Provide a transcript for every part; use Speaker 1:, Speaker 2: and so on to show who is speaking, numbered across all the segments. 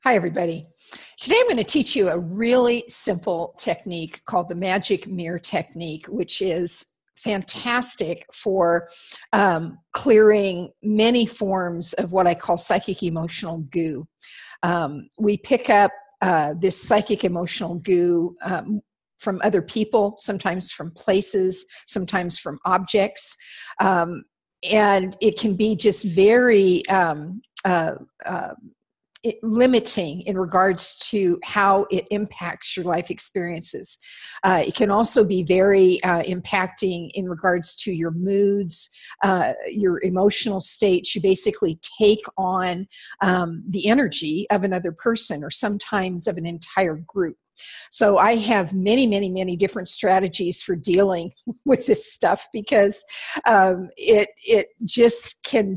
Speaker 1: Hi, everybody. Today I'm going to teach you a really simple technique called the magic mirror technique, which is fantastic for clearing many forms of what I call psychic emotional goo. We pick up this psychic emotional goo from other people, sometimes from places, sometimes from objects, and it can be just very limiting in regards to how it impacts your life experiences. It can also be very impacting in regards to your moods, your emotional states. You basically take on the energy of another person or sometimes of an entire group. So I have many different strategies for dealing with this stuff because it just can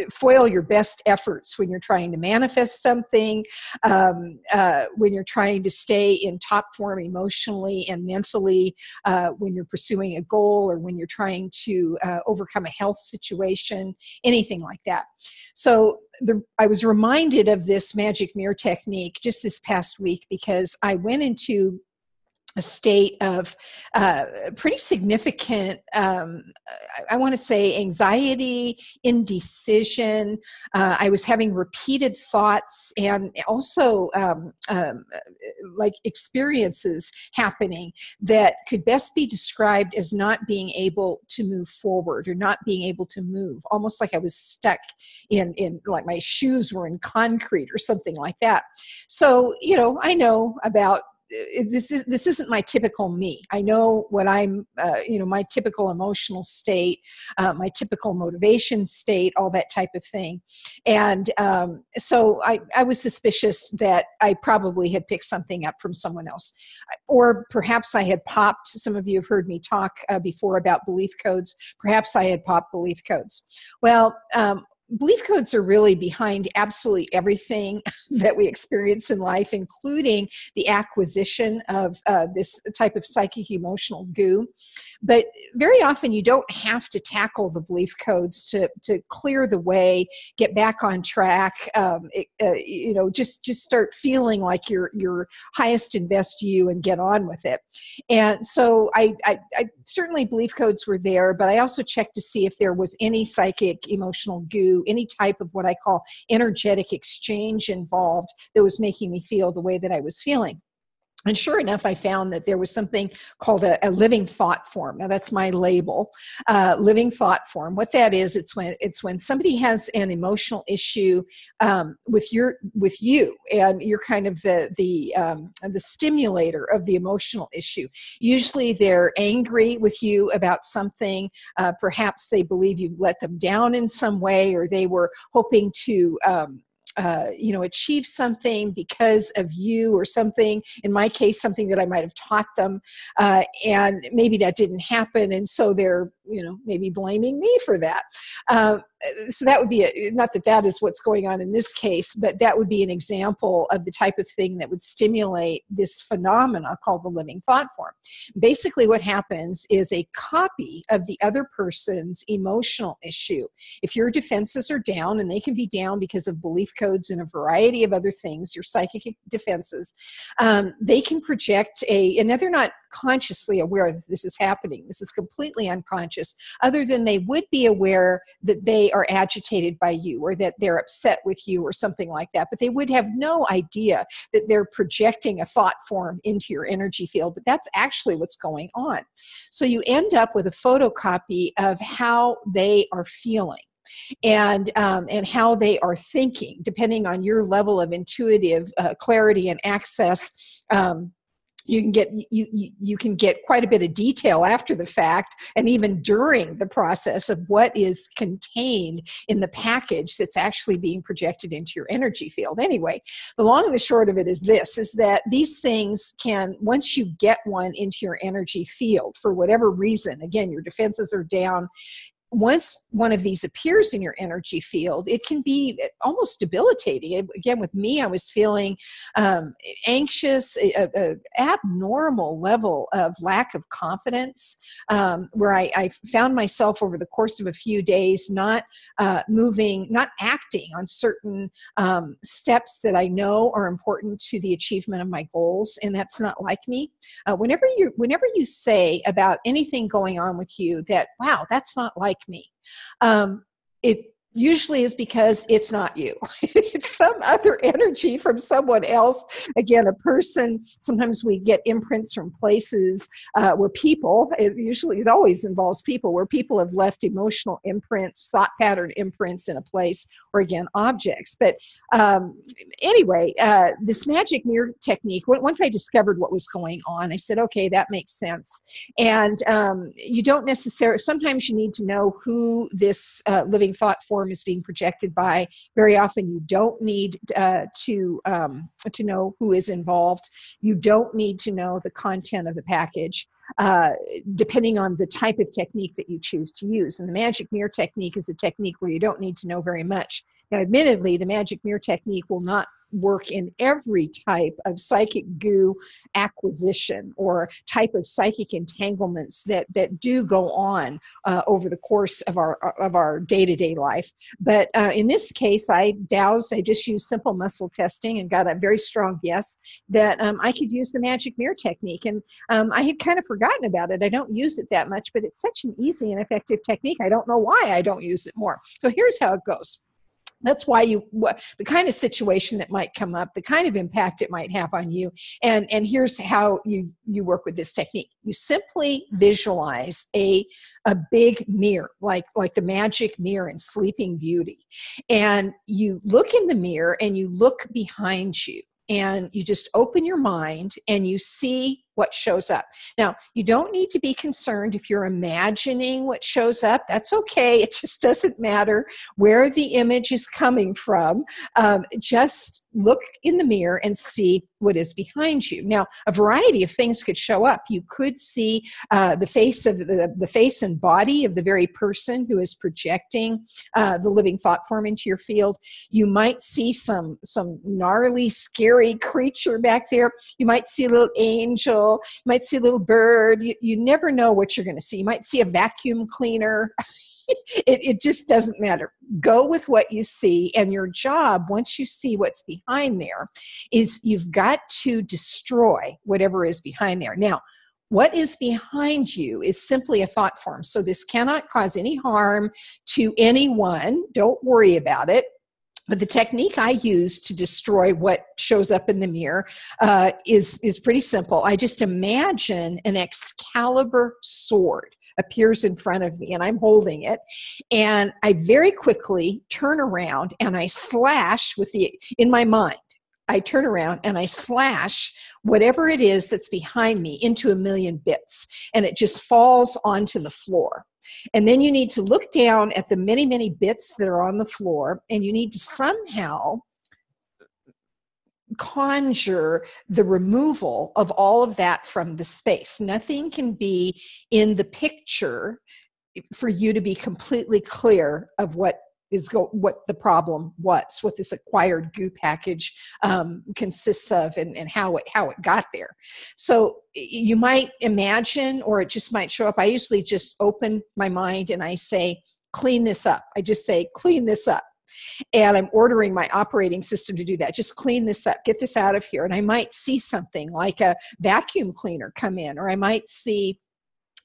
Speaker 1: foil your best efforts when you're trying to manifest something, when you're trying to stay in top form emotionally and mentally, when you're pursuing a goal, or when you're trying to overcome a health situation, anything like that. So I was reminded of this magic mirror technique just this past week because I went into a state of pretty significant, I want to say, anxiety, indecision. I was having repeated thoughts and also like experiences happening that could best be described as not being able to move forward or not being able to move, almost like I was stuck in like my shoes were in concrete or something like that. So, I know about this isn't my typical me. I know what I'm, my typical emotional state, my typical motivation state, all that type of thing. And so I was suspicious that I probably had picked something up from someone else. Or perhaps I had popped, some of you have heard me talk before about belief codes. Perhaps I had popped belief codes. Well, belief codes are really behind absolutely everything that we experience in life, including the acquisition of this type of psychic emotional goo. But very often you don't have to tackle the belief codes to clear the way, get back on track, just start feeling like your highest and best you and get on with it. And so I certainly belief codes were there, but I also checked to see if there was any psychic emotional goo, any type of what I call energetic exchange involved that was making me feel the way that I was feeling. And sure enough, I found that there was something called a living thought form. Now that's my label, living thought form. What that is, it's when somebody has an emotional issue with you, and you're kind of the stimulator of the emotional issue. Usually, they're angry with you about something. Perhaps they believe you let them down in some way, or they were hoping to achieve something because of you or something, in my case, something that I might have taught them, and maybe that didn't happen, and so they're, maybe blaming me for that. So that would be, not that that is what's going on in this case, but that would be an example of the type of thing that would stimulate this phenomena called the living thought form. Basically what happens is a copy of the other person's emotional issue. If your defenses are down, and they can be down because of belief codes and a variety of other things, your psychic defenses, they can project and they're not consciously aware that this is happening. This is completely unconscious, other than they would be aware that they are agitated by you, or that they're upset with you, or something like that. But they would have no idea that they're projecting a thought form into your energy field. But that's actually what's going on. So you end up with a photocopy of how they are feeling. And how they are thinking, depending on your level of intuitive clarity and access. You can get quite a bit of detail after the fact, and even during the process, of what is contained in the package that's actually being projected into your energy field. Anyway, the long and the short of it is that these things can, once you get one into your energy field, for whatever reason, again, your defenses are down, once one of these appears in your energy field, it can be almost debilitating. Again, with me, I was feeling anxious, a abnormal level of lack of confidence, where I found myself over the course of a few days not moving, not acting on certain steps that I know are important to the achievement of my goals, and that's not like me. Whenever you say about anything going on with you that, wow, that's not like me, it usually is because it's not you. It's some other energy from someone else. Again, a person, sometimes we get imprints from places where people, it always involves people, where people have left emotional imprints, thought pattern imprints in a place, or again, objects. But anyway, this magic mirror technique, once I discovered what was going on, I said, okay, that makes sense. And you don't necessarily, sometimes you need to know who this living thought form is being projected by. Very often you don't need to know who is involved. You don't need to know the content of the package, depending on the type of technique that you choose to use. And the magic mirror technique is a technique where you don't need to know very much. Now, admittedly, the magic mirror technique will not work in every type of psychic goo acquisition or type of psychic entanglements that do go on over the course of our day-to-day life. But in this case, I just used simple muscle testing and got a very strong yes that I could use the magic mirror technique. And I had kind of forgotten about it. I don't use it that much, but it's such an easy and effective technique. I don't know why I don't use it more. So here's how it goes. That's why the kind of situation that might come up, the kind of impact it might have on you. And here's how you work with this technique. You simply visualize a big mirror, like the magic mirror in Sleeping Beauty. And you look in the mirror and you look behind you. And you just open your mind and you see what shows up. Now, you don't need to be concerned if you're imagining what shows up. That's okay. It just doesn't matter where the image is coming from. Just look in the mirror and see what is behind you. Now, a variety of things could show up. You could see the face and body of the very person who is projecting the living thought form into your field. You might see some gnarly, scary creature back there. You might see a little angel. You might see a little bird. You never know what you're going to see. You might see a vacuum cleaner. It just doesn't matter. Go with what you see, and your job, once you see what's behind there, is you've got to destroy whatever is behind there. Now, what is behind you is simply a thought form, so this cannot cause any harm to anyone. Don't worry about it. But the technique I use to destroy what shows up in the mirror is pretty simple. I just imagine an Excalibur sword appears in front of me, and I'm holding it. And I very quickly turn around and I slash in my mind, I turn around and I slash whatever it is that's behind me into a million bits. And it just falls onto the floor. And then you need to look down at the many, many bits that are on the floor, and you need to somehow conjure the removal of all of that from the space. Nothing can be in the picture for you to be completely clear of what the problem was, what this acquired goo package consists of, and how it got there. So you might imagine, or it just might show up. I usually just open my mind and I say, clean this up. I just say, clean this up. And I'm ordering my operating system to do that. Just clean this up, get this out of here. And I might see something like a vacuum cleaner come in, or I might see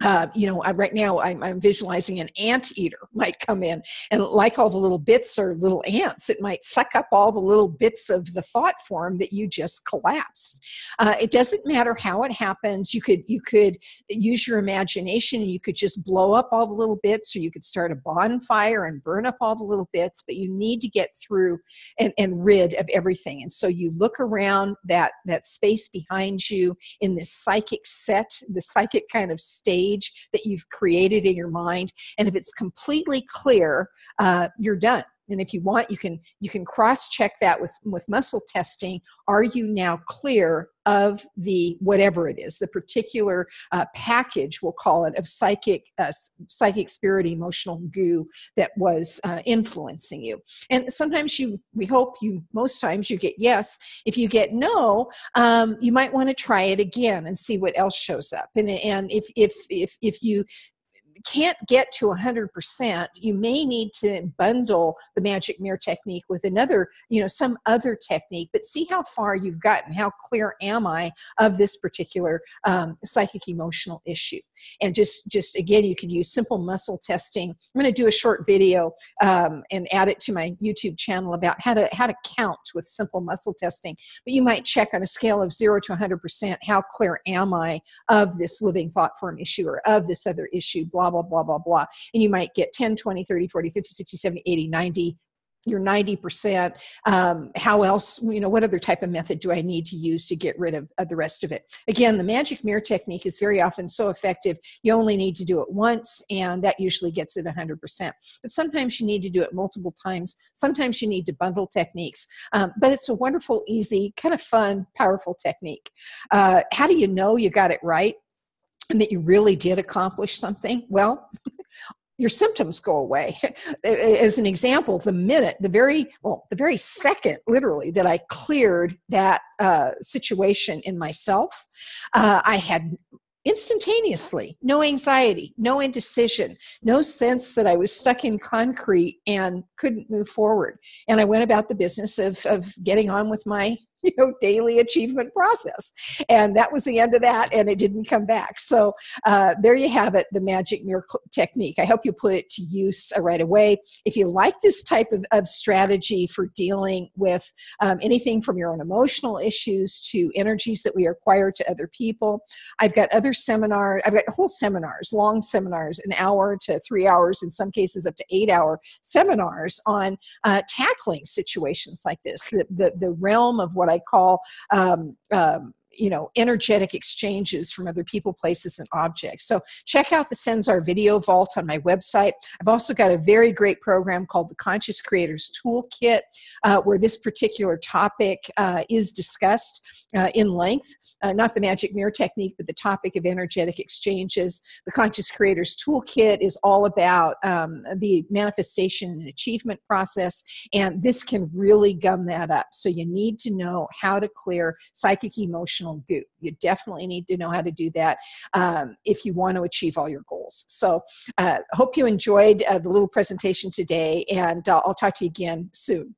Speaker 1: right now I'm visualizing an anteater might come in, and like all the little bits are little ants, it might suck up all the little bits of the thought form that you just collapsed. It doesn't matter how it happens. You could use your imagination and you could just blow up all the little bits, or you could start a bonfire and burn up all the little bits, but you need to get through and rid of everything. And so you look around that space behind you in this psychic set, the psychic kind of stage that you've created in your mind. And if it's completely clear, you're done. And if you want, you can cross-check that with muscle testing. Are you now clear of the whatever it is, the particular package, we'll call it, of psychic spirit, emotional goo that was influencing you. And sometimes most times you get yes. If you get no, you might want to try it again and see what else shows up. And if you can't get to 100%, you may need to bundle the magic mirror technique with another, some other technique, but see how far you've gotten. How clear am I of this particular psychic emotional issue? And just again, you could use simple muscle testing. I'm going to do a short video and add it to my YouTube channel about how to count with simple muscle testing. But you might check on a scale of 0 to 100%, how clear am I of this living thought form issue or of this other issue, blah, blah, blah, blah, blah. And you might get 10, 20, 30, 40, 50, 60, 70, 80, 90. You're 90%. How else, what other type of method do I need to use to get rid of the rest of it? Again, the magic mirror technique is very often so effective, you only need to do it once, and that usually gets it 100%. But sometimes you need to do it multiple times. Sometimes you need to bundle techniques. But it's a wonderful, easy, kind of fun, powerful technique. How do you know you got it right and that you really did accomplish something? Well, your symptoms go away. As an example, the very second, literally, that I cleared that situation in myself, I had instantaneously no anxiety, no indecision, no sense that I was stuck in concrete and couldn't move forward. And I went about the business of getting on with my daily achievement process. And that was the end of that, and it didn't come back. So there you have it, the magic mirror technique. I hope you put it to use right away. If you like this type of strategy for dealing with anything from your own emotional issues to energies that we acquire to other people, I've got other seminars. I've got whole seminars, long seminars, 1 hour to 3 hours, in some cases up to 8-hour seminars on tackling situations like this, the realm of what I call energetic exchanges from other people, places, and objects. So check out the Senzar Video Vault on my website. I've also got a very great program called the Conscious Creators Toolkit, where this particular topic is discussed in length. Not the magic mirror technique, but the topic of energetic exchanges. The Conscious Creators Toolkit is all about the manifestation and achievement process, and this can really gum that up. So you need to know how to clear psychic emotional goo. You definitely need to know how to do that if you want to achieve all your goals. So hope you enjoyed the little presentation today, and I'll talk to you again soon.